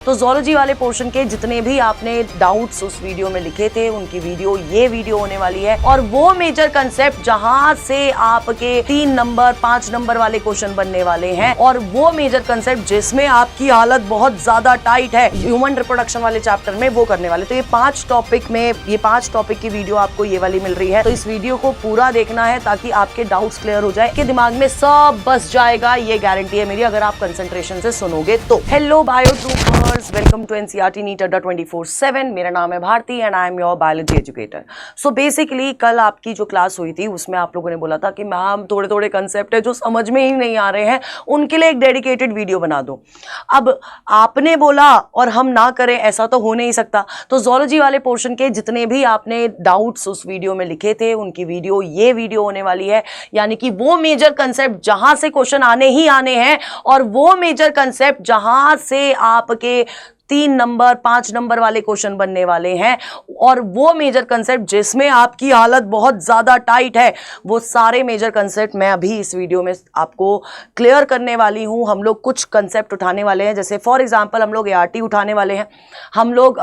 तो ज़ूलॉजी वाले पोर्शन के जितने भी आपने डाउट्स उस वीडियो में लिखे थे उनकी ये वीडियो होने वाली है। और वो मेजर कंसेप्ट जहां से आपके 3 नंबर 5 नंबर वाले क्वेश्चन बनने वाले हैं, और वो मेजर कंसेप्ट जिसमें आपकी हालत बहुत ज्यादा टाइट है ह्यूमन रिप्रोडक्शन वाले चैप्टर में, वो करने वाले। तो ये 5 टॉपिक की वीडियो आपको ये वाली मिल रही है। तो इस वीडियो को पूरा देखना है ताकि आपके डाउट्स क्लियर हो जाए, कि दिमाग में सब बस जाएगा, ये गारंटी है मेरी, अगर आप कंसंट्रेशन से सुनोगे तो। Hello bio troopers, welcome to NCERT NEET अड्डा 24/7। मेरा नाम है Bharti and I am your biology educator. So basically कल आपकी जो क्लास हुई थी उसमें आप लोगों ने बोला था कि मैम थोड़े थोड़े कंसेप्ट है जो समझ में ही नहीं आ रहे हैं, उनके लिए एक डेडिकेटेड वीडियो बना दो। अब आपने बोला और हम ना करें, ऐसा तो हो नहीं सकता। तो ज़ूलॉजी वाले पोर्शन के जितने भी आपने डाउट्स उस वीडियो में लिखे थे उनकी ये वीडियो होने वाली है। यानी कि वो मेजर कंसेप्ट जहां से क्वेश्चन आने ही आने हैं, और वो मेजर कंसेप्ट जहां से आपके 3 नंबर 5 नंबर वाले क्वेश्चन बनने वाले हैं, और वो मेजर कंसेप्ट जिसमें आपकी हालत बहुत ज्यादा टाइट है, वो सारे मेजर कंसेप्ट मैं अभी इस वीडियो में आपको क्लियर करने वाली हूं। हम लोग कुछ कंसेप्ट उठाने वाले हैं, जैसे फॉर एग्जांपल हम लोग ART उठाने वाले हैं, हम लोग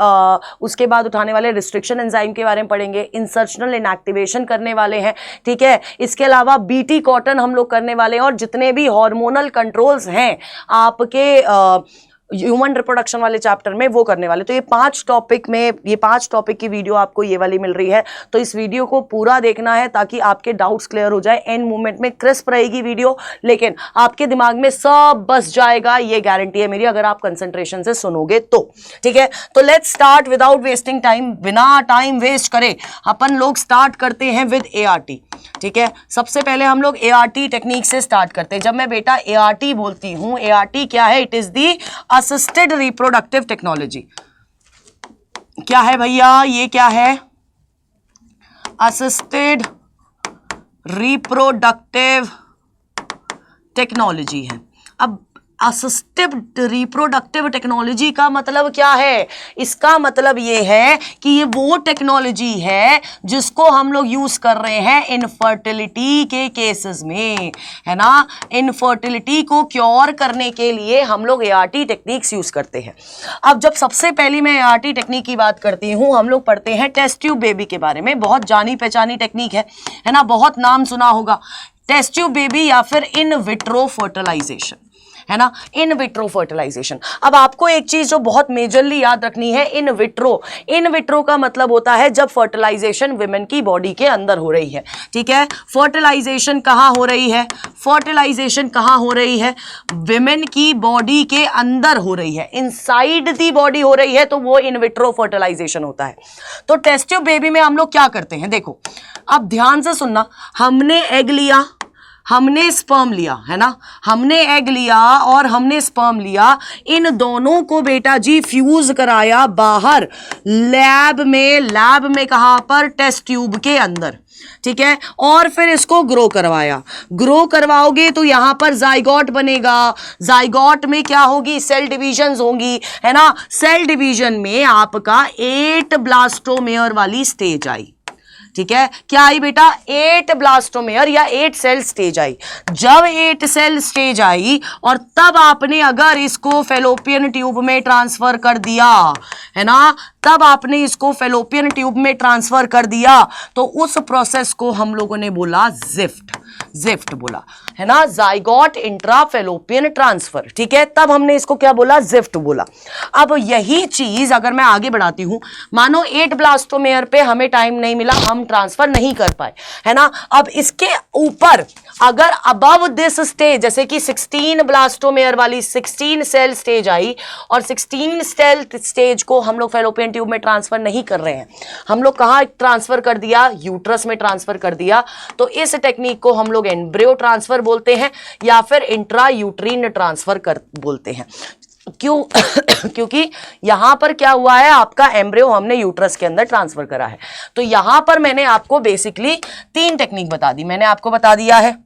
उसके बाद उठाने वाले रिस्ट्रिक्शन एंजाइम के बारे में पढ़ेंगे, इंसर्शनल इनएक्टिवेशन करने वाले हैं, ठीक है। इसके अलावा BT कॉटन हम लोग करने वाले हैं, और जितने भी हार्मोनल कंट्रोल्स हैं आपके ह्यूमन रिप्रोडक्शन वाले चैप्टर में, वो करने वाले। तो ये 5 टॉपिक की वीडियो आपको ये वाली मिल रही है। तो इस वीडियो को पूरा देखना है ताकि आपके डाउट्स क्लियर हो जाए। एंड मोमेंट में क्रिस्प रहेगी वीडियो, लेकिन आपके दिमाग में सब बस जाएगा, ये गारंटी है मेरी, अगर आप कंसंट्रेशन से सुनोगे तो, ठीक है। तो let's start without wasting time. बिना टाइम वेस्ट करे अपन लोग स्टार्ट करते हैं विद ART, ठीक है। सबसे पहले हम लोग ART टेक्निक से स्टार्ट करते हैं। जब मैं बेटा ART बोलती हूं, ART क्या है? It is the assisted reproductive technology. क्या है भैया? ये क्या है? असिस्टेड रिप्रोडक्टिव टेक्नोलॉजी है। अब असिस्टेड रिप्रोडक्टिव टेक्नोलॉजी का मतलब क्या है? इसका मतलब ये है कि ये वो टेक्नोलॉजी है जिसको हम लोग यूज कर रहे हैं इनफर्टिलिटी के केसेस में, है ना। इनफर्टिलिटी को क्योर करने के लिए हम लोग ART टेक्निक्स यूज करते हैं। अब जब सबसे पहली मैं ART टेक्निक की बात करती हूं, हम लोग पढ़ते हैं टेस्ट ट्यूब बेबी के बारे में। बहुत जानी पहचानी टेक्निक है ना, बहुत नाम सुना होगा टेस्ट ट्यूब बेबी, या फिर इन विट्रो फर्टिलाइजेशन, है ना, इन विट्रो फर्टिलाइजेशन। अब आपको एक चीज जो बहुत मेजरली याद रखनी है, इन विट्रो का मतलब होता है जब फर्टिलाइजेशन विमेन की बॉडी के अंदर हो रही है, ठीक है। फर्टिलाइजेशन कहां हो रही है? फर्टिलाइजेशन कहां हो रही है? विमेन की बॉडी के अंदर हो रही है, इनसाइड दी बॉडी हो रही है, तो वो इन विट्रो फर्टिलाइजेशन होता है। तो टेस्ट ट्यूब बेबी में हम लोग क्या करते हैं, देखो अब ध्यान से सुनना। हमने एग लिया, हमने स्पर्म लिया, है ना, हमने एग लिया और हमने स्पर्म लिया, इन दोनों को बेटा जी फ्यूज कराया बाहर लैब में कहां पर? टेस्ट ट्यूब के अंदर, ठीक है। और फिर इसको ग्रो करवाओगे तो यहां पर जाइगोट बनेगा। जाइगोट में क्या होगी? सेल डिविजन्स होंगी, है ना। सेल डिवीजन में आपका 8 ब्लास्टोमेयर वाली स्टेज आई, ठीक है। क्या आई बेटा? 8 ब्लास्टोमेयर या 8 सेल स्टेज आई। जब 8 सेल स्टेज आई और तब आपने अगर इसको फेलोपियन ट्यूब में ट्रांसफर कर दिया, है ना, तब आपने इसको फेलोपियन ट्यूब में ट्रांसफर कर दिया, तो उस प्रोसेस को हम लोगों ने बोला जिफ्ट बोला, है ना, जाइगोट इंट्राफेलोपियन ट्रांसफर, ठीक है। तब हमने इसको क्या बोला? जिफ्ट बोला। अब यही चीज अगर मैं आगे बढ़ाती हूं, मानो 8 ब्लास्टोमेयर पे हमें टाइम नहीं मिला, हम ट्रांसफर नहीं कर पाए, है ना। अब इसके ऊपर अगर अबव दिस स्टेज, जैसे कि 16 ब्लास्टोमेयर वाली 16 सेल स्टेज आई, और 16 सेल स्टेज को हम लोग फेलोपियन ट्यूब में ट्रांसफर नहीं कर रहे हैं, हम लोग कहां ट्रांसफर कर दिया? यूट्रस में ट्रांसफर कर दिया। तो इस टेक्निक को हम लोग एम्ब्रियो ट्रांसफर बोलते हैं, या फिर इंट्रा यूट्रीन ट्रांसफर बोलते हैं। क्यों? क्योंकि यहां पर क्या हुआ है, आपका एम्ब्रियो हमने यूट्रस के अंदर ट्रांसफर करा है। तो यहां पर मैंने आपको बेसिकली 3 टेक्निक बता दी। मैंने आपको बता दिया है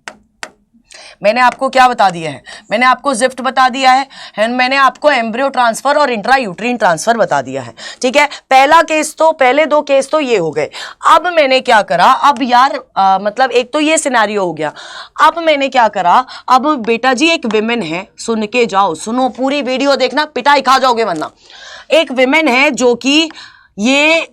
मैंने आपको क्या बता दिया है, मैंने आपको जिफ्ट बता दिया है, मैंने आपको एम्ब्रियो ट्रांसफर और इंट्रा यूट्रीन ट्रांसफर बता दिया है, ठीक है। पहले दो केस तो ये हो गए। अब मैंने क्या करा, अब यार मतलब एक तो ये सिनेरियो हो गया। अब मैंने क्या करा, अब बेटा जी एक विमेन है, सुन के जाओ, सुनो पूरी वीडियो देखना, पिटाई खा जाओगे वरना। एक विमेन है जो कि ये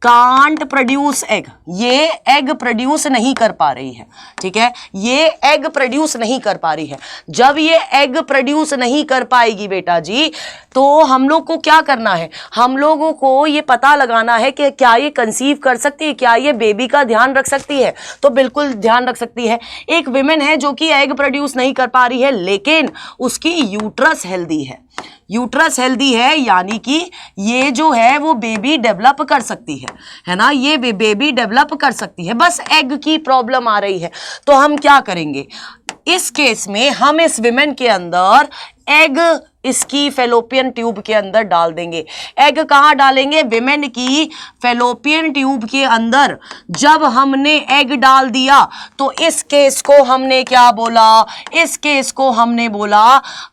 कांट प्रोड्यूस एग, ये एग प्रोड्यूस नहीं कर पा रही है, ठीक है, ये एग प्रोड्यूस नहीं कर पा रही है। जब ये एग प्रोड्यूस नहीं कर पाएगी बेटा जी, तो हम लोग को क्या करना है, हम लोगों को ये पता लगाना है कि क्या ये कंसीव कर सकती है, क्या ये बेबी का ध्यान रख सकती है। तो बिल्कुल ध्यान रख सकती है। एक विमेन है जो कि एग प्रोड्यूस नहीं कर पा रही है, लेकिन उसकी यूट्रस हेल्दी है, यूट्रस हेल्दी है, यानी कि ये जो है वो बेबी डेवलप कर सकती है ना, ये बेबी डेवलप कर सकती है, बस एग की प्रॉब्लम आ रही है। तो हम क्या करेंगे इस केस में, हम इस विमेन के अंदर एग इसकी फेलोपियन ट्यूब के अंदर डाल देंगे। एग कहाँ डालेंगे, विमेन की फेलोपियन ट्यूब के अंदर। जब हमने एग डाल दिया तो इस केस को हमने क्या बोला, इस केस को हमने बोला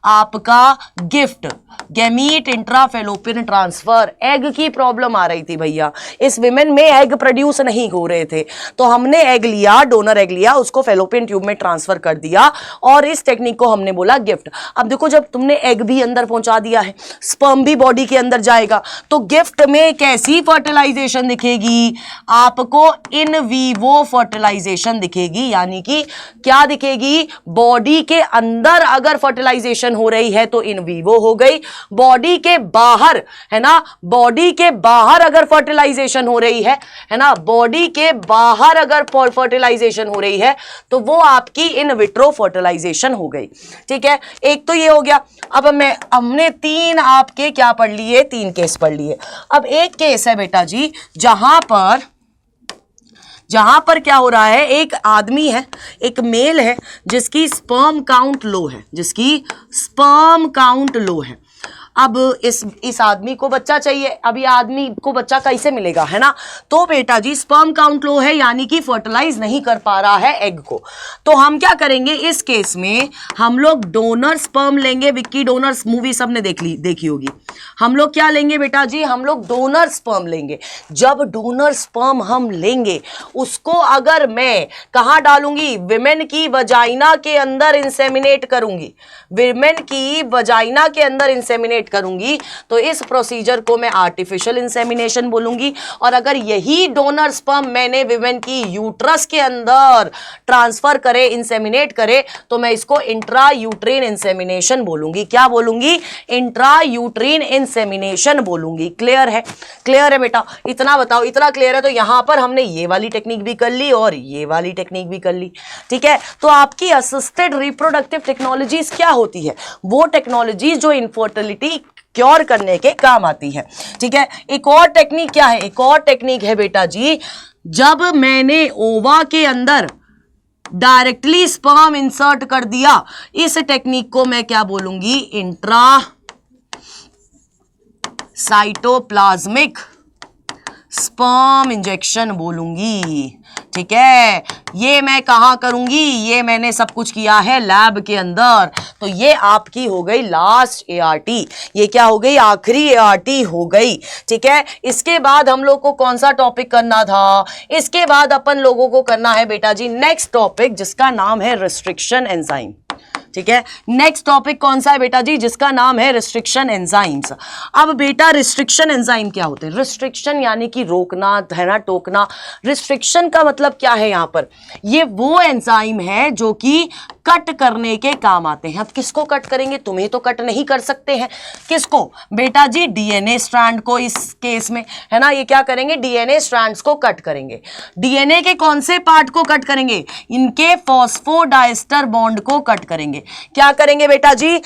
आपका gift, gamete intrafallopian transfer. Egg की प्रॉब्लम आ रही थी भैया, इस विमेन में एग प्रोड्यूस नहीं हो रहे थे, तो हमने एग लिया, डोनर एग लिया, उसको फेलोपियन ट्यूब में ट्रांसफर कर दिया और इस टेक्निक को हमने बोला गिफ्ट। अब देखो, जब तुमने एग भी अंदर पहुंचा दिया है, स्पर्म भी बॉडी के अंदर जाएगा, तो गिफ्ट में कैसी फर्टिलाइजेशन दिखेगी आपको, इन वीवो फर्टिलाइजेशन दिखेगी। यानी कि क्या दिखेगी, बॉडी के अंदर अगर फर्टिलाइजेशन हो रही है तो इन वीवो हो गई, बॉडी के बाहर है ना, बॉडी के बाहर अगर फर्टिलाइजेशन हो रही है ना, बॉडी के बाहर अगर फर्टिलाइजेशन हो रही है तो वो आपकी इन विट्रो फर्टिलाइजेशन हो गई, ठीक है। एक तो ये हो गया। अब हमने तीन आपके क्या पढ़ लिए, तीन केस पढ़ लिए। अब एक केस है बेटा जी जहां पर क्या हो रहा है, एक आदमी है, एक मेल है जिसकी स्पर्म काउंट लो है, जिसकी स्पर्म काउंट लो है। अब इस आदमी को बच्चा चाहिए। अब ये आदमी को बच्चा कैसे मिलेगा, है ना। तो बेटा जी स्पर्म काउंट लो है, यानी कि फर्टिलाइज नहीं कर पा रहा है एग को। तो हम क्या करेंगे इस केस में, हम लोग डोनर स्पर्म लेंगे। विक्की डोनर्स मूवी सबने देखी होगी। हम लोग क्या लेंगे बेटा जी, हम लोग डोनर स्पर्म लेंगे। जब डोनर स्पर्म हम लेंगे, उसको अगर मैं कहाँ डालूंगी, विमेन की वजाइना के अंदर इंसेमिनेट करूंगी, विमेन की वजाइना के अंदर इंसेमिनेट करूंगी, तो इस प्रोसीजर को मैं आर्टिफिशियल इंसेमिनेशन बोलूंगी। और अगर यही डोनर स्पर्म मैंने विमेन की यूट्रस के अंदर ट्रांसफर करे, इंसेमिनेट करे, तो मैं इसको इंट्रा यूट्रीन इंसेमिनेशन बोलूंगी। क्या बोलूंगी, इंट्रा यूट्रीन इंसेमिनेशन बोलूंगी। क्लियर है, क्लियर है बेटा, इतना बताओ, इतना क्लियर है। तो यहां पर हमने ये वाली टेक्निक भी कर ली और ये वाली टेक्निक भी कर ली, ठीक है। तो आपकी असिस्टेड रिप्रोडक्टिव टेक्नोलॉजीज क्या होती है, वो टेक्नोलॉजीज जो इनफर्टिलिटी क्योर करने के काम आती है, ठीक है। एक और टेक्निक क्या है, एक और टेक्निक है बेटा जी, जब मैंने ओवा के अंदर डायरेक्टली स्पर्म इंसर्ट कर दिया, इस टेक्निक को मैं क्या बोलूंगी, इंट्रा साइटोप्लाज्मिक स्पर्म इंजेक्शन बोलूंगी, ठीक है। ये मैं कहां करूंगी, ये मैंने सब कुछ किया है लैब के अंदर। तो ये आपकी हो गई लास्ट एआरटी, ये क्या हो गई, आखिरी एआरटी हो गई, ठीक है। इसके बाद हम लोग को कौन सा टॉपिक करना था, इसके बाद अपन लोगों को करना है बेटा जी नेक्स्ट टॉपिक, जिसका नाम है रिस्ट्रिक्शन एंजाइम, ठीक है। नेक्स्ट टॉपिक कौन सा है बेटा जी, जिसका नाम है रिस्ट्रिक्शन एंजाइम्स। अब बेटा रिस्ट्रिक्शन एंजाइम क्या होते हैं, रिस्ट्रिक्शन यानी कि रोकना, है ना, टोकना। रिस्ट्रिक्शन का मतलब क्या है, यहां पर ये वो एंजाइम है जो कि कट करने के काम आते हैं। अब किसको कट करेंगे, तुम्हें तो कट नहीं कर सकते हैं, किसको बेटा जी, डीएनए स्ट्रैंड को। इस केस में है ना, ये क्या करेंगे, डीएनए स्ट्रैंड्स को कट करेंगे। डीएनए के कौन से पार्ट को कट करेंगे, इनके फॉस्फोडाइस्टर बॉन्ड को कट करेंगे। क्या करेंगे बेटा जी,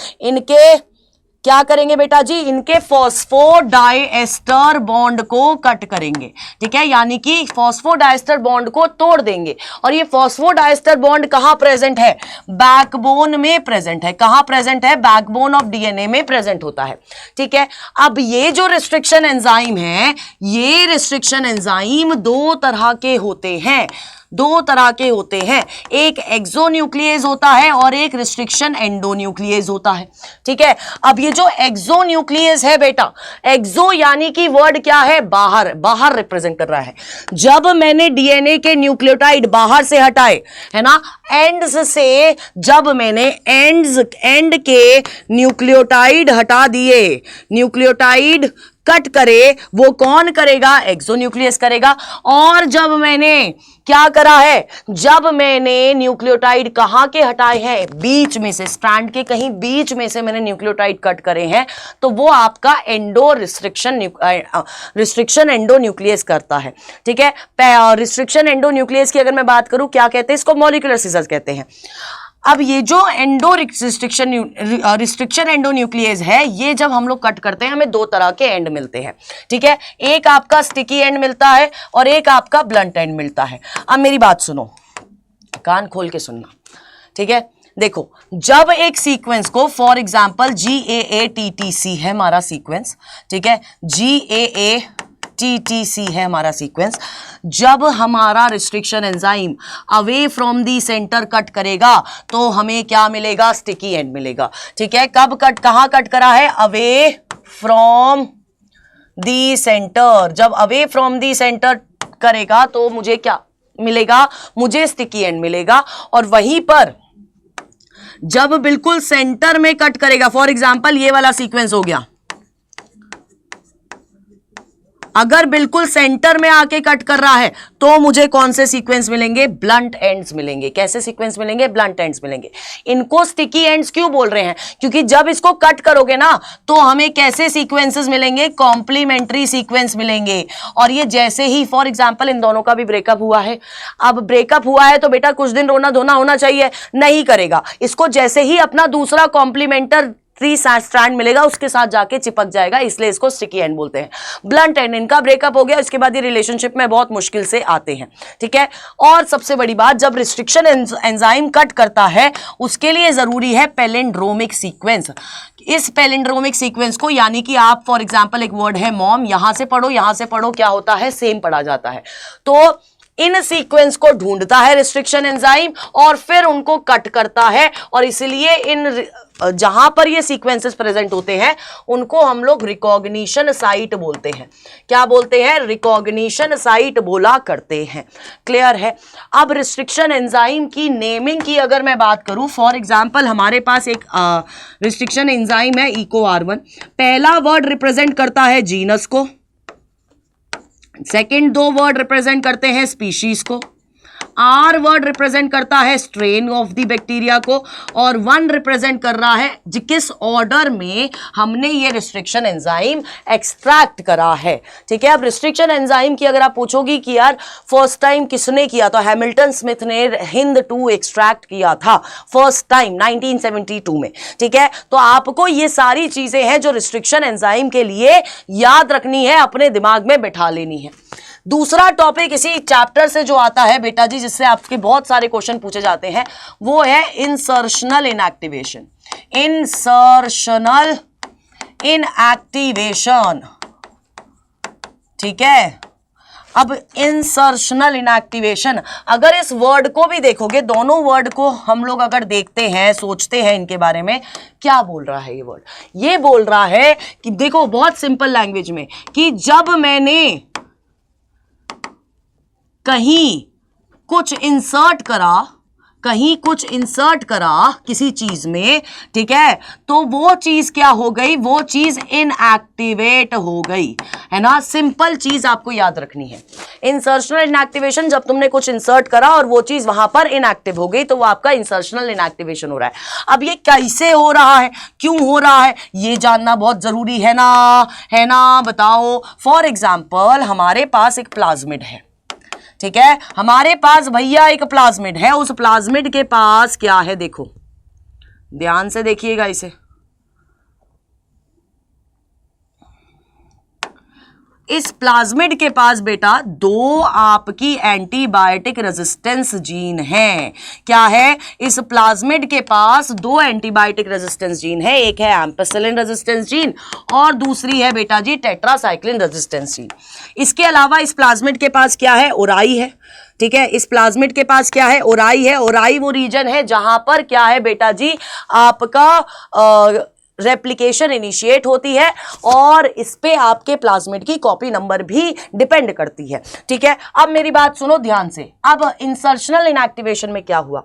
क्या करेंगे बेटा जी, इनके फॉस्फोडाइएस्टर बॉन्ड को कट करेंगे, ठीक है। यानी कि फॉस्फोडाइएस्टर बॉन्ड को तोड़ देंगे। और ये फॉस्फोडाइएस्टर बॉन्ड कहां प्रेजेंट है, बैकबोन में प्रेजेंट है। कहां प्रेजेंट है, बैकबोन ऑफ डीएनए में प्रेजेंट होता है, ठीक है। अब ये जो रिस्ट्रिक्शन एंजाइम है, ये रिस्ट्रिक्शन एंजाइम दो तरह के होते हैं। दो तरह के होते हैं, एक एक्सोन्यूक्लियस होता है और एक रिस्ट्रिक्शन एंडोन्यूक्लियस होता है। ठीक है, अब ये जो एक्सोन्यूक्लियस है बेटा, एक्सो यानी कि वर्ड क्या है, बाहर, बाहर रिप्रेजेंट कर रहा है। जब मैंने डीएनए के न्यूक्लियोटाइड बाहर से हटाए, है ना, एंड्स से, जब मैंने एंड के न्यूक्लियोटाइड हटा दिए, न्यूक्लियोटाइड कट करे, वो कौन करेगा, एक्सोन्यूक्लियस करेगा। और जब मैंने क्या करा है, जब मैंने न्यूक्लियोटाइड कहां के हटाए हैं, बीच में से, स्ट्रैंड के कहीं बीच में से मैंने न्यूक्लियोटाइड कट करे हैं, तो वो आपका रिस्ट्रिक्शन एंडोन्यूक्लियस करता है। ठीक है, रिस्ट्रिक्शन एंडोन्यूक्लियस की अगर मैं बात करूं, क्या कहते हैं इसको, मॉलिक्यूलर सीजर्स कहते हैं। अब ये जो रिस्ट्रिक्शन एंडोन्यूक्लियस है, ये जब हम लोग कट करते हैं हमें दो तरह के एंड मिलते हैं। ठीक है, एक आपका स्टिकी एंड मिलता है और एक आपका ब्लंट एंड मिलता है। अब मेरी बात सुनो, कान खोल के सुनना। ठीक है, देखो, जब एक सीक्वेंस को, फॉर एग्जांपल GAATTC है हमारा सीक्वेंस, ठीक है, GAATTC है हमारा सीक्वेंस, जब हमारा restriction enzyme away from the centre cut करेगा तो हमें क्या मिलेगा, स्टिकी एंड मिलेगा। ठीक है, कब कट, कहां कट करा है, अवे फ्रॉम दी सेंटर। जब अवे फ्रॉम दी सेंटर करेगा तो मुझे क्या मिलेगा, मुझे स्टिकी एंड मिलेगा। और वहीं पर जब बिल्कुल सेंटर में कट करेगा, फॉर एग्जांपल ये वाला सीक्वेंस हो गया, अगर बिल्कुल सेंटर में आके कट कर रहा है तो मुझे कौन से सीक्वेंस मिलेंगे, ब्लंट एंड्स मिलेंगे। कैसे सीक्वेंस मिलेंगे, ब्लंट एंड्स मिलेंगे। इनको स्टिकी एंड्स क्यों बोल रहे हैं, क्योंकि जब इसको कट करोगे ना तो हमें कैसे सीक्वेंसेस मिलेंगे, कॉम्प्लीमेंट्री सीक्वेंस मिलेंगे। और ये जैसे ही, फॉर एग्जांपल इन दोनों का भी ब्रेकअप हुआ है, अब ब्रेकअप हुआ है तो बेटा कुछ दिन रोना धोना होना चाहिए, नहीं करेगा। इसको जैसे ही अपना दूसरा कॉम्प्लीमेंटर स्ट्रैंड मिलेगा उसके साथ जाके चिपक जाएगा, इसलिए इसको स्टिकी एंड बोलते हैं। ब्लंट एंड, इनका ब्रेकअप हो गया, इसके बाद ये रिलेशनशिप में बहुत मुश्किल से आते हैं। ठीक है, और सबसे बड़ी बात, जब रिस्ट्रिक्शन एंजाइम कट करता है उसके लिए जरूरी है पैलिंड्रोमिक सीक्वेंस। इस पैलिंड्रोमिक सीक्वेंस को, यानी कि आप फॉर एग्जांपल एक वर्ड है मॉम, यहां से पढ़ो यहां से पढ़ो, क्या होता है, सेम पढ़ा जाता है। तो इन सीक्वेंस को ढूंढता है रिस्ट्रिक्शन एंजाइम और फिर उनको कट करता है, और इसलिए इन जहां पर ये सीक्वेंसेस प्रेजेंट होते हैं उनको हम लोग रिकॉग्निशन साइट बोलते हैं। क्या बोलते हैं, रिकॉग्निशन साइट बोला करते हैं। क्लियर है। अब रिस्ट्रिक्शन एंजाइम की नेमिंग की अगर मैं बात करूं, फॉर एग्जांपल हमारे पास एक रिस्ट्रिक्शन एंजाइम है EcoR1। पहला वर्ड रिप्रेजेंट करता है जीनस को, सेकेंड दो वर्ड रिप्रेजेंट करते हैं स्पीशीज को, R वर्ड रिप्रेजेंट करता है स्ट्रेन ऑफ द बैक्टीरिया को, और 1 रिप्रेजेंट कर रहा है किस ऑर्डर में हमने ये रिस्ट्रिक्शन एंजाइम एक्सट्रैक्ट करा है। ठीक है, अब रिस्ट्रिक्शन एंजाइम की अगर आप पूछोगी कि यार फर्स्ट टाइम किसने किया, तो हैमिल्टन स्मिथ ने HIND-2 एक्सट्रैक्ट किया था फर्स्ट टाइम 1972 में। ठीक है, तो आपको ये सारी चीजें हैं जो रिस्ट्रिक्शन एंजाइम के लिए याद रखनी है, अपने दिमाग में बैठा लेनी है। दूसरा टॉपिक इसी चैप्टर से जो आता है बेटा जी, जिससे आपके बहुत सारे क्वेश्चन पूछे जाते हैं, वो है इंसर्शनल इनएक्टिवेशन। Insertional inactivation. ठीक है, अब इंसर्शनल इनएक्टिवेशन, अगर इस वर्ड को भी देखोगे, दोनों वर्ड को हम लोग अगर देखते हैं, सोचते हैं इनके बारे में, क्या बोल रहा है ये वर्ड, ये बोल रहा है कि देखो बहुत सिंपल लैंग्वेज में, कि जब मैंने कहीं कुछ इंसर्ट करा, कहीं कुछ इंसर्ट करा किसी चीज में, ठीक है, तो वो चीज क्या हो गई, वो चीज इनएक्टिवेट हो गई, है ना। सिंपल चीज आपको याद रखनी है, इंसर्शनल इनएक्टिवेशन, जब तुमने कुछ इंसर्ट करा और वो चीज वहां पर इनएक्टिव हो गई तो वो आपका इंसर्शनल इनएक्टिवेशन हो रहा है। अब ये कैसे हो रहा है, क्यों हो रहा है, ये जानना बहुत जरूरी है ना, बताओ। फॉर एग्जाम्पल हमारे पास एक प्लाज्मिड है, ठीक है, हमारे पास भैया एक प्लाज्मिड है, उस प्लाज्मिड के पास क्या है, देखो ध्यान से देखिएगा इसे। इस प्लाज्मिड के पास बेटा दो आपकी एंटीबायोटिक रेजिस्टेंस जीन है। क्या है? इस प्लाज्मिड के पास दो एंटीबायोटिक रेजिस्टेंस जीन है, एक है एम्पिसिलिन रेजिस्टेंस जीन और दूसरी है बेटा जी टेट्रासाइक्लिन रेजिस्टेंस जीन। इसके अलावा इस प्लाज्मिड के पास क्या है? ओराई है। ठीक है, इस प्लाज्मिड के पास क्या है? ओराई है। ओराई वो रीजन है जहां पर क्या है बेटा जी आपका रेप्लिकेशन इनिशिएट होती है और इस पे आपके प्लाज्मिड की कॉपी नंबर भी डिपेंड करती है। ठीक है, अब मेरी बात सुनो ध्यान से। अब इंसर्शनल इनएक्टिवेशन में क्या हुआ?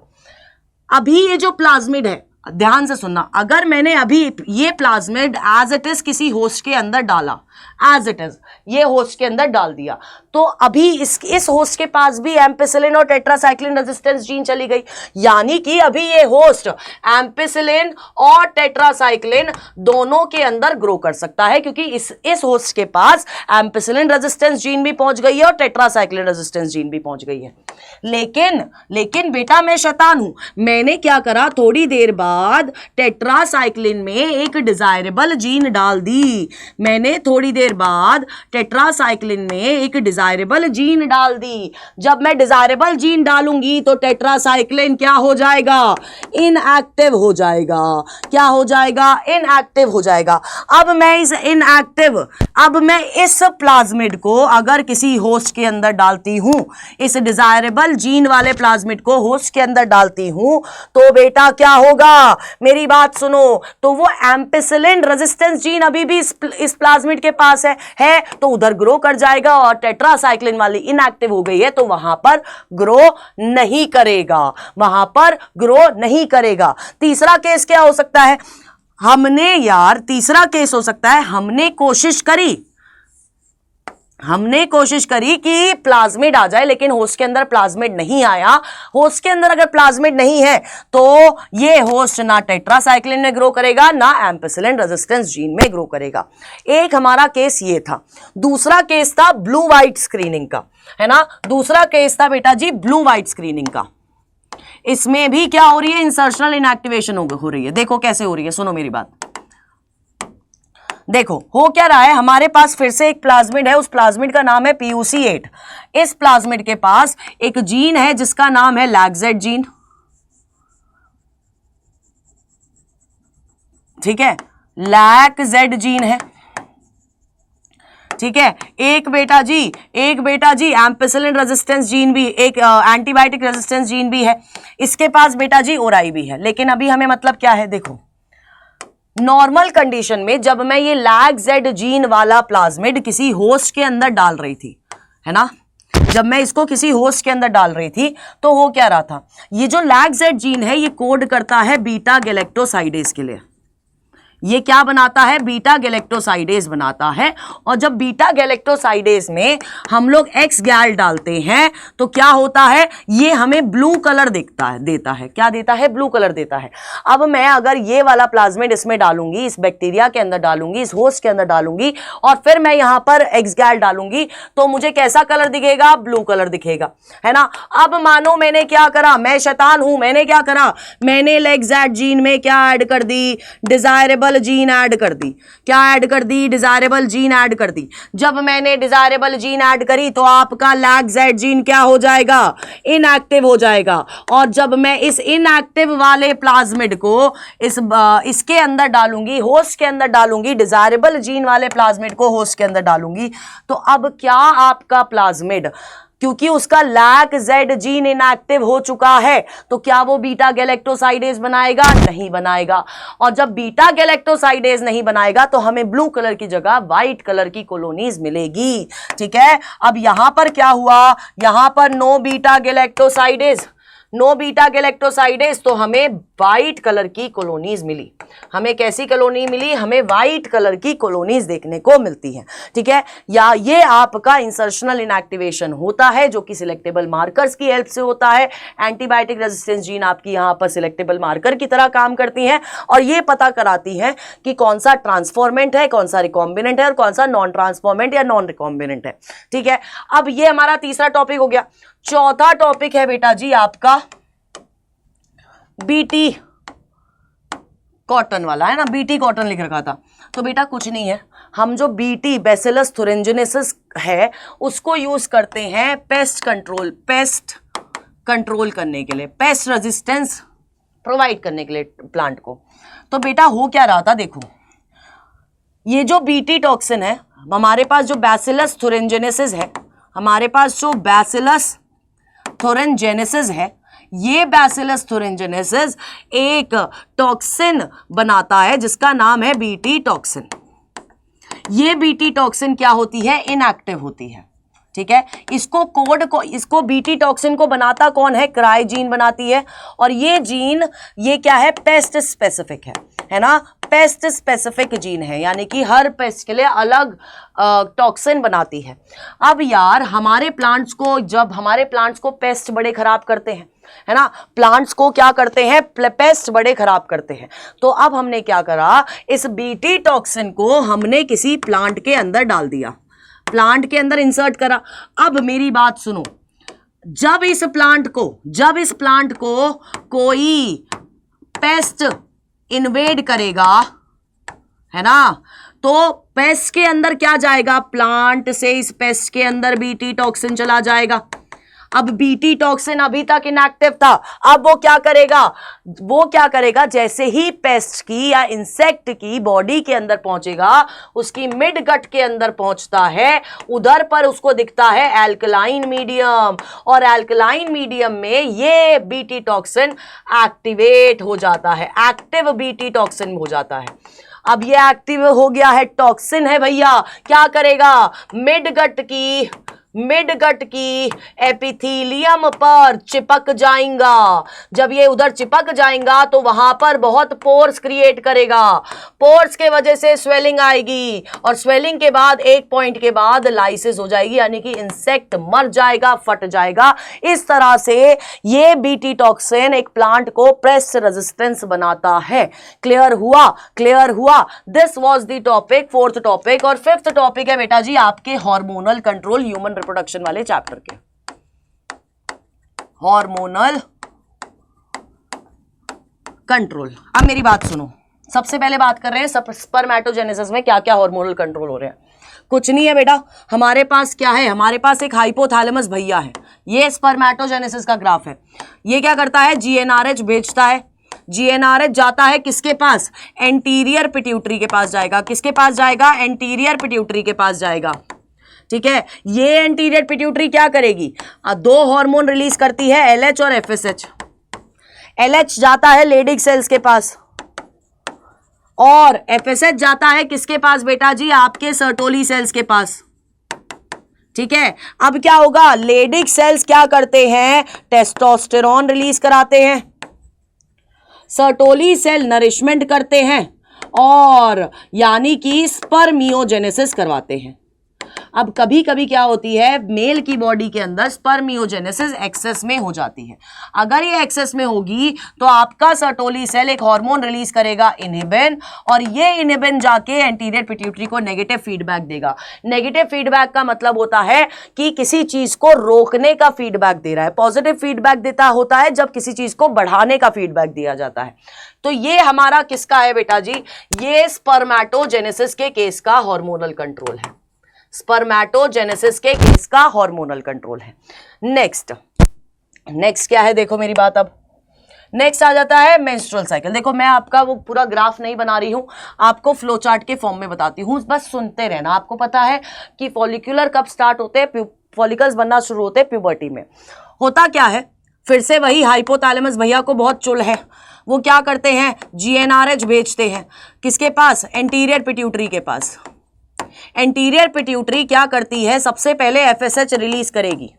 अभी ये जो प्लाज्मिड है, ध्यान से सुनना, अगर मैंने अभी ये प्लाज्मिड एज इट इज किसी होस्ट के अंदर डाला, एज इट इज ये होस्ट के अंदर डाल दिया, तो अभी इस होस्ट के पास भी एम्पिसिलिन और टेट्रासाइक्लिन रेजिस्टेंस जीन चली गई, यानी कि अभी ये होस्ट एम्पिसिलिन और टेट्रासाइक्लिन दोनों के अंदर ग्रो कर सकता है, क्योंकि इस होस्ट के पास एम्पिसिलिन रेजिस्टेंस जीन भी पहुंच गई है और टेट्रासाइक्लिन रेजिस्टेंस जीन भी पहुंच गई है। लेकिन बेटा मैं शैतान हूं, मैंने क्या करा, थोड़ी देर बाद टेट्रासाइक्लिन में एक डिजायरेबल जीन डाल दी। मैंने थोड़ी देर बाद टेट्रासाइक्लिन में एक डिजायरेबल जीन डाल दी। जब मैं डिजायरेबल जीन डालूंगी तो टेट्रासाइक्लिन क्या हो जाएगा? इनएक्टिव हो जाएगा। क्या हो जाएगा? इनएक्टिव हो जाएगा। अब मैं इस प्लाज्मिड को अगर किसी होस्ट के अंदर डालती हूं, इस डिजायरेबल जीन वाले प्लाज्मिड को होस्ट के अंदर डालती हूं, तो बेटा क्या होगा? मेरी बात सुनो, तो वो एम्पिसिलिन रेजिस्टेंस जीन अभी भी इस प्लाज्मिड के पास है तो उधर ग्रो कर जाएगा, और टेट्रासाइक्लिन वाली इनएक्टिव हो गई है तो वहां पर ग्रो नहीं करेगा, वहां पर ग्रो नहीं करेगा। तीसरा केस क्या हो सकता है? तीसरा केस हो सकता है, हमने कोशिश करी कि प्लाज्मिड आ जाए, लेकिन होस्ट के अंदर प्लाज्मिड नहीं आया। होस्ट के अंदर अगर प्लाज्मिड नहीं है तो ये होस्ट ना टेट्रासाइक्लिन में ग्रो करेगा ना एम्पिसिलिन रेजिस्टेंस जीन में ग्रो करेगा। एक हमारा केस ये था। दूसरा केस था ब्लू व्हाइट स्क्रीनिंग का, है ना। दूसरा केस था बेटा जी ब्लू व्हाइट स्क्रीनिंग का। इसमें भी क्या हो रही है? इंसर्शनल इनएक्टिवेशन हो रही है। देखो कैसे हो रही है, सुनो मेरी बात। देखो हो क्या रहा है, हमारे पास फिर से एक प्लाज्मिड है, उस प्लाज्मिड का नाम है PUC8। इस प्लाज्मिड के पास एक जीन है जिसका नाम है लैक्जेड जीन। ठीक है, लैक्जेड जीन है। ठीक है, एक बेटा जी एम्पिसिलिन रेजिस्टेंस जीन भी, एक एंटीबायोटिक रेजिस्टेंस जीन भी है। इसके पास बेटा जी ओराई भी है। लेकिन अभी हमें मतलब क्या है? देखो, नॉर्मल कंडीशन में जब मैं ये लैक्जेड जीन वाला प्लाज्मिड किसी होस्ट के अंदर डाल रही थी, है ना, जब मैं इसको किसी होस्ट के अंदर डाल रही थी तो हो क्या रहा था? ये जो लैक्जेड जीन है ये कोड करता है बीटा गैलेक्टोसाइडेज के लिए। ये क्या बनाता है? बीटा गैलेक्टोसाइडेज बनाता है। और जब बीटा गैलेक्टोसाइडेज में हम लोग एक्स गैल डालते हैं तो क्या होता है? ये हमें ब्लू कलर देता है। क्या देता है? ब्लू कलर देता है। अब मैं अगर ये वाला प्लाज्मिड इसमें डालूंगी, इस बैक्टीरिया के अंदर डालूंगी, इस होस्ट के अंदर डालूंगी, और फिर मैं यहां पर एक्स गैल डालूंगी, तो मुझे कैसा कलर दिखेगा? ब्लू कलर दिखेगा, है ना। अब मानो मैंने क्या करा, मैं शैतान हूं, मैंने क्या करा, मैंने लैक्जेड जीन में क्या ऐड कर दी? डिजायरेबल जीन ऐड कर दी। क्या ऐड कर दी? डिजायरेबल जीन ऐड कर दी। जब मैंने डिजायरेबल जीन ऐड करी तो आपका लैक्जेड जीन क्या हो जाएगा? इनएक्टिव हो जाएगा। और जब मैं इस इनएक्टिव वाले प्लाज्मिड को इसके अंदर डालूंगी, होस्ट के अंदर डालूंगी, डिजायरेबल जीन वाले प्लाज्मिड को होस्ट के अंदर डालूंगी, तो अब क्या आपका प्लाज्मिड, क्योंकि उसका लैक्जेड जीन इनएक्टिव हो चुका है, तो क्या वो बीटा गैलेक्टोसाइडेज बनाएगा? नहीं बनाएगा। और जब बीटा गैलेक्टोसाइडेज नहीं बनाएगा तो हमें ब्लू कलर की जगह व्हाइट कलर की कॉलोनीज मिलेगी। ठीक है, अब यहां पर क्या हुआ? यहां पर नो बीटा गैलेक्टोसाइडेज, तो हमें व्हाइट कलर की कॉलोनीज मिली। हमें कैसी कॉलोनी मिली? हमें व्हाइट कलर की कॉलोनीज देखने को मिलती हैं। ठीक है, या ये आपका इंसर्शनल इनएक्टिवेशन होता है जो कि सिलेक्टेबल मार्कर्स की हेल्प से होता है। एंटीबायोटिक रेजिस्टेंस जीन आपकी यहां पर सिलेक्टेबल मार्कर की तरह काम करती हैं और ये पता कराती हैं कि कौन सा ट्रांसफॉर्मेंट है, कौन सा रिकॉम्बिनेंट है और कौन सा नॉन ट्रांसफॉर्मेंट या नॉन रिकॉम्बिनेंट है। ठीक है, अब ये हमारा तीसरा टॉपिक हो गया। चौथा टॉपिक है बेटा जी आपका BT कॉटन वाला है ना, बीटी कॉटन लिख रखा था। तो बेटा कुछ नहीं है, हम जो बीटी बैसिलस thuringiensis है उसको यूज करते हैं पेस्ट कंट्रोल करने के लिए, पेस्ट रेजिस्टेंस प्रोवाइड करने के लिए प्लांट को। तो बेटा हो क्या रहा था, देखो ये जो बीटी टॉक्सिन है, हमारे पास जो बैसिलस thuringiensis है, हमारे पास जो बैसिलस thuringiensis है, ये बैसिलस thuringiensis एक टॉक्सिन बनाता है जिसका नाम है बीटी टॉक्सिन। ये बीटी टॉक्सिन क्या होती है, इनएक्टिव होती है, ठीक है। इसको बीटी टॉक्सिन को बनाता कौन है, क्राई जीन बनाती है। और ये जीन ये क्या है, पेस्ट स्पेसिफिक है ना, पेस्ट स्पेसिफिक जीन है, यानी कि हर पेस्ट के लिए अलग टॉक्सिन बनाती है। अब यार हमारे प्लांट्स को, जब हमारे प्लांट्स को पेस्ट बड़े खराब करते हैं, है ना, प्लांट्स को क्या करते हैं, पेस्ट बड़े खराब करते हैं। तो अब हमने क्या करा, इस बीटी टॉक्सिन को हमने किसी प्लांट के अंदर डाल दिया, प्लांट के अंदर इंसर्ट करा। अब मेरी बात सुनो, जब इस प्लांट को कोई पेस्ट इन्वेड करेगा, है ना, तो पेस्ट के अंदर क्या जाएगा, प्लांट से इस पेस्ट के अंदर बीटी टॉक्सिन चला जाएगा। अब बीटी टॉक्सिन अभी तक इनएक्टिव था, अब वो क्या करेगा, जैसे ही पेस्ट की या इंसेक्ट की बॉडी के अंदर पहुंचेगा, उसकी मिड गट के अंदर पहुंचता है, उधर पर उसको दिखता है एल्कलाइन मीडियम, और एल्कलाइन मीडियम में ये बीटी टॉक्सिन एक्टिवेट हो जाता है, एक्टिव बीटी टॉक्सिन हो जाता है। अब ये एक्टिव हो गया है, टॉक्सिन है भैया, क्या करेगा, मिड गट की एपिथेलियम पर चिपक जाएगा। जब ये उधर चिपक जाएगा तो वहां पर बहुत पोर्स क्रिएट करेगा, पोर्स के वजह से स्वेलिंग आएगी, और स्वेलिंग के बाद एक पॉइंट के बाद लाइसिस हो जाएगी, यानी कि इंसेक्ट मर जाएगा, फट जाएगा। इस तरह से ये बीटी टॉक्सिन एक प्लांट को पेस्ट रेजिस्टेंस बनाता है। क्लियर हुआ। This was the topic, 4th topic. और 5th टॉपिक है बेटा जी आपके हार्मोनल कंट्रोल, ह्यूमन रिप्रोडक्शन वाले चैप्टर के, हार्मोनल कंट्रोल। अब मेरी बात सुनो, सबसे पहले बात कर रहे हैं स्पर्मेटोजेनेसिस में क्या क्या हार्मोनल कंट्रोल हो रहे हैं। कुछ नहीं है बेटा, हमारे पास क्या है, हमारे पास एक हाइपोथैलेमस भैया है, ये स्पर्मेटोजेनेसिस का ग्राफ है। ये क्या करता है, जीएनआरएच भेजता है, जीएनआरएच जाता है किसके पास, एंटीरियर पिट्यूटरी के पास जाएगा। किसके पास जाएगा, एंटीरियर पिट्यूटरी के पास जाएगा, ठीक है। ये एंटीरियर पिट्यूटरी क्या करेगी, 2 हार्मोन रिलीज करती है, एलएच और एफएसएच। एलएच जाता है लेडिक सेल्स के पास, और एफएसएच जाता है किसके पास बेटा जी, आपके सर्टोली सेल्स के पास, ठीक है। अब क्या होगा, लेडिक सेल्स क्या करते हैं, टेस्टोस्टेरोन रिलीज कराते हैं, सर्टोली सेल नरिशमेंट करते हैं, और यानी कि स्पर्मियोजेनेसिस करवाते हैं। अब कभी कभी क्या होती है, मेल की बॉडी के अंदर स्पर्मियोजेनेसिस एक्सेस में हो जाती है। अगर ये एक्सेस में होगी तो आपका सर्टोली सेल एक हार्मोन रिलीज करेगा, इनहिबिन, और ये इनहिबिन जाके एंटीरियर पिट्यूटरी को नेगेटिव फीडबैक देगा। नेगेटिव फीडबैक का मतलब होता है कि किसी चीज को रोकने का फीडबैक दे रहा है। पॉजिटिव फीडबैक देता होता है जब किसी चीज को बढ़ाने का फीडबैक दिया जाता है। तो ये हमारा किसका है बेटा जी, ये स्पर्मेटोजेनेसिस के केस का हार्मोनल कंट्रोल है, स्पर्मेटोजेनेसिस के केस का हार्मोनल कंट्रोल है। नेक्स्ट क्या है, देखो मेरी बात, अब नेक्स्ट आ जाता है मेंस्ट्रुअल साइकिल। देखो मैं आपका वो पूरा ग्राफ नहीं बना रही हूं, आपको फ्लो चार्ट के फॉर्म में बताती हूं, बस सुनते रहना। आपको पता है कि फॉलिकुलर कब स्टार्ट होते हैं, फॉलिकल्स बनना शुरू होते हैं प्यूबर्टी में। होता क्या है, फिर से वही हाइपोथैलेमस भैया को बहुत चुल है, वो क्या करते हैं, जीएनआरएच भेजते हैं किसके पास, एंटीरियर पिट्यूटरी के पास। एंटीरियर पिट्यूटरी क्या करती है, सबसे पहले एफएसएच रिलीज करेगी,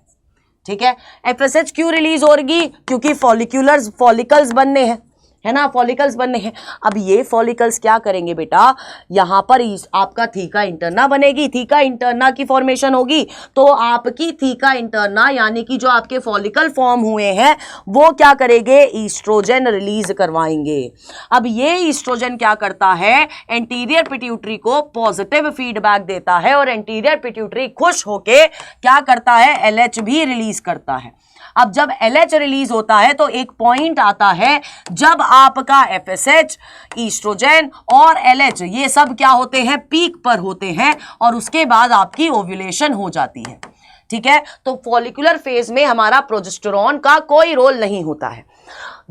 ठीक है। एफएसएच क्यों रिलीज होगी, क्योंकि फॉलिकल्स बनने हैं, है ना, फॉलिकल्स बनने हैं। अब ये फॉलिकल्स क्या करेंगे बेटा, यहां पर आपका थीका इंटरना बनेगी, थीका इंटरना की फॉर्मेशन होगी, तो आपकी थीका इंटरना यानी कि जो आपके फॉलिकल फॉर्म हुए हैं वो क्या करेंगे, ईस्ट्रोजन रिलीज करवाएंगे। अब ये ईस्ट्रोजन क्या करता है, एंटीरियर पिट्यूटरी को पॉजिटिव फीडबैक देता है, और एंटीरियर पिट्यूटरी खुश होके क्या करता है, एलएच भी रिलीज करता है। अब जब LH रिलीज होता है तो एक पॉइंट आता है जब आपका FSH, ईस्ट्रोजन और LH ये सब क्या होते हैं, पीक पर होते हैं, और उसके बाद आपकी ओव्यूलेशन हो जाती है। ठीक है, तो फॉलिकुलर फेज में हमारा प्रोजेस्टेरॉन का कोई रोल नहीं होता है।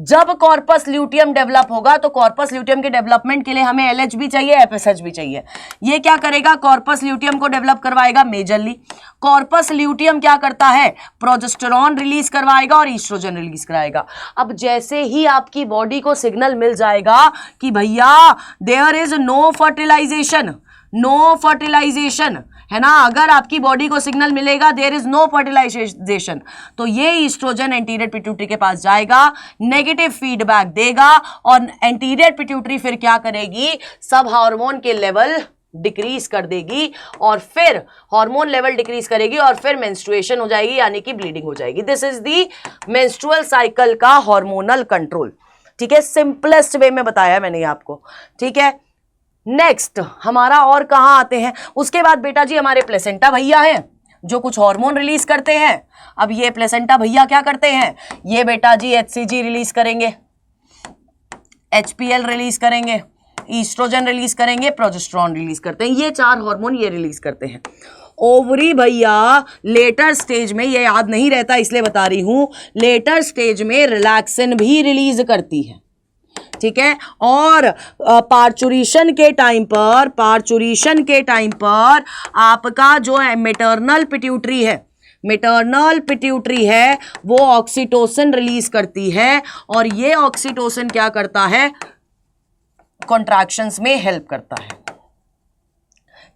जब कॉर्पस ल्यूटियम डेवलप होगा तो कॉर्पस ल्यूटियम के डेवलपमेंट के लिए हमें LH भी चाहिए, FSH भी चाहिए। ये क्या करेगा, कॉर्पस ल्यूटियम को डेवलप करवाएगा मेजरली। कॉर्पस ल्यूटियम क्या करता है, प्रोजेस्टेरॉन रिलीज करवाएगा और ईस्ट्रोजन रिलीज कराएगा। अब जैसे ही आपकी बॉडी को सिग्नल मिल जाएगा कि भैया there is no fertilisation, no fertilisation, है ना, अगर आपकी बॉडी को सिग्नल मिलेगा देयर इज नो फर्टिलाइजेशन, तो ये ईस्ट्रोजन एंटीरियर पिट्यूटरी के पास जाएगा, नेगेटिव फीडबैक देगा, और एंटीरियर पिट्यूटरी फिर क्या करेगी, सब हार्मोन के लेवल डिक्रीज कर देगी, और फिर हार्मोन लेवल डिक्रीज करेगी, और फिर मेंस्ट्रुएशन हो जाएगी, यानी कि ब्लीडिंग हो जाएगी। This is the menstrual cycle का हार्मोनल कंट्रोल। ठीक है, सिंपलेस्ट वे में बताया मैंने आपको। ठीक है, नेक्स्ट हमारा और कहां आते हैं, उसके बाद बेटा जी हमारे प्लेसेंटा भैया हैं जो कुछ हार्मोन रिलीज करते हैं। अब ये प्लेसेंटा भैया क्या करते हैं, ये बेटा जी HCG रिलीज करेंगे, HPL रिलीज करेंगे, ईस्ट्रोजन रिलीज करेंगे, प्रोजेस्टेरॉन रिलीज करते हैं। ये 4 हार्मोन ये रिलीज करते हैं। ओवरी भैया लेटर स्टेज में, ये याद नहीं रहता इसलिए बता रही हूं, लेटर स्टेज में रिलैक्सिन भी रिलीज करती है। ठीक है, और पार्चुरेशन के टाइम पर आपका जो है मेटर्नल पिट्यूटरी है वो ऑक्सीटोसिन रिलीज करती है, और ये ऑक्सीटोसिन क्या करता है, कॉन्ट्रैक्शंस में हेल्प करता है।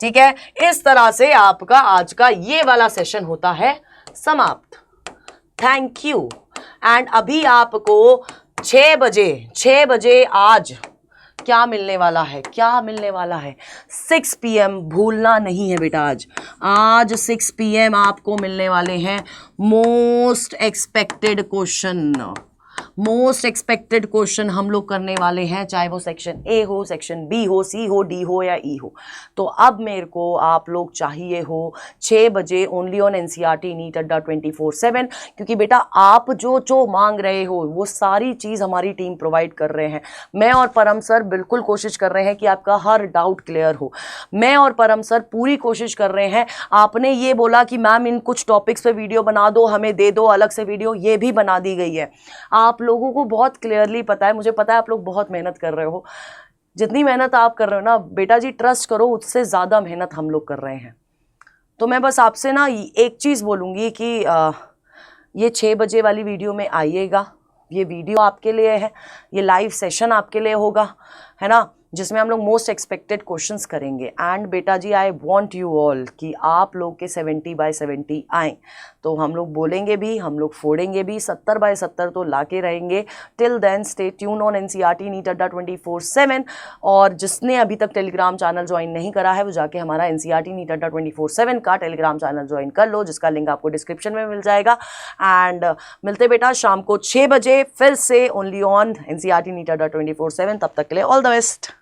ठीक है, इस तरह से आपका आज का ये वाला सेशन होता है समाप्त। Thank you. एंड अभी आपको 6 बजे आज क्या मिलने वाला है, 6 PM, भूलना नहीं है बेटा। आज 6 PM आपको मिलने वाले हैं मोस्ट एक्सपेक्टेड क्वेश्चन हम लोग करने वाले हैं, चाहे वो सेक्शन A हो, सेक्शन B हो, C हो, D हो या E हो। तो अब मेरे को आप लोग चाहिए हो 6 बजे ओनली ऑन NCERT नीट अड्डा 24/7, क्योंकि बेटा आप जो मांग रहे हो वो सारी चीज़ हमारी टीम प्रोवाइड कर रहे हैं। मैं और परम सर बिल्कुल कोशिश कर रहे हैं कि आपका हर डाउट क्लियर हो। मैं और परम सर पूरी कोशिश कर रहे हैं। आपने ये बोला कि मैम इन कुछ टॉपिक्स पे वीडियो बना दो, हमें दे दो अलग से वीडियो, ये भी बना दी गई है। आप लोगों को बहुत क्लियरली पता है, मुझे पता है आप लोग बहुत मेहनत कर रहे हो। जितनी मेहनत आप कर रहे हो ना बेटा जी, ट्रस्ट करो उससे ज़्यादा मेहनत हम लोग कर रहे हैं। तो मैं बस आपसे ना एक चीज़ बोलूँगी कि ये 6 बजे वाली वीडियो में आइएगा। ये वीडियो आपके लिए है, ये लाइव सेशन आपके लिए होगा, है ना, जिसमें हम लोग मोस्ट एक्सपेक्टेड क्वेश्चंस करेंगे। एंड बेटा जी आई वांट यू ऑल कि आप लोग के 70/70 आएँ। तो हम लोग बोलेंगे भी, हम लोग फोड़ेंगे भी, 70/70 तो लाके रहेंगे। Till then stay tuned on NCERT NEET अड्डा 24/7। और जिसने अभी तक टेलीग्राम चैनल ज्वाइन नहीं करा है वो जाके हमारा NCERT नीट अड्डा 24/7 का टेलीग्राम चैनल ज्वाइन कर लो, जिसका लिंक आपको डिस्क्रिप्शन में मिल जाएगा। एंड मिलते बेटा शाम को 6 बजे फिर से ओनली ऑन NCERT नीट अड्डा 24/7। तब तक के लिए ऑल द बेस्ट।